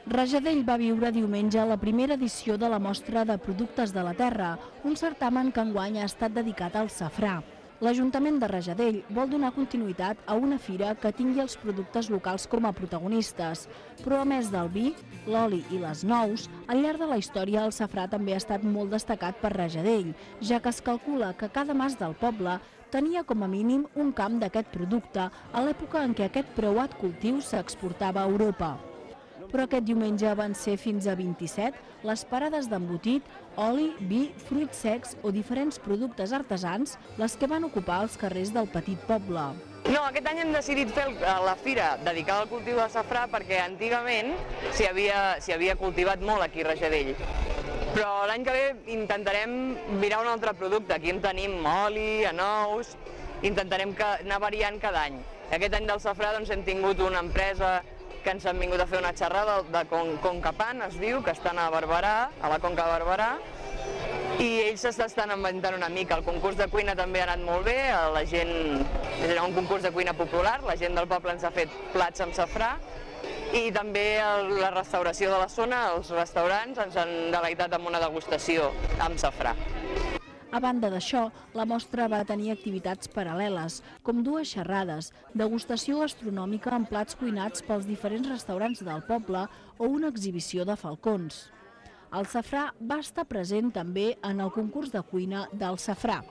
Rajadell va viure diumenge la primera edició de la Mostra de Productes de la Terra, un certamen que enguany ha estat dedicat al safrà. L'Ajuntament de Rajadell vol donar continuïtat a una fira que tingui els productes locals com a protagonistes, però a més del vi, l'oli i les nous, al llarg de la història el safrà també ha estat molt destacat per Rajadell, ja que es calcula que cada mas del poble tenia com a mínim un camp d'aquest producte a l'època en què aquest preuat cultiu s'exportava a Europa. Però aquest diumenge van ser fins a 27 les parades d'embotit, oli, vi, fruits secs o diferents productes artesans les que van ocupar els carrers del petit poble. No, aquest any hem decidit fer la fira dedicada al cultiu de safrà perquè antigament s'hi havia cultivat molt aquí a Rajadell. Però l'any que ve intentarem mirar un altre producte. Aquí en tenim oli, nous, intentarem anar variant cada any. Aquest any del safrà hem tingut una empresa que ens han vingut a fer una xerrada de Concapan, es diu, que estan a Barberà, a la Conca de Barberà, i ells s'estan inventant una mica. El concurs de cuina també ha anat molt bé, la gent, és un concurs de cuina popular, la gent del poble ens ha fet plats amb safrà, i també la restauració de la zona, els restaurants ens han deleitat amb una degustació amb safrà. A banda d'això, la mostra va tenir activitats paral·leles, com dues xerrades, degustació gastronòmica amb plats cuinats pels diferents restaurants del poble o una exhibició de falcons. El safrà va estar present també en el concurs de cuina del safrà.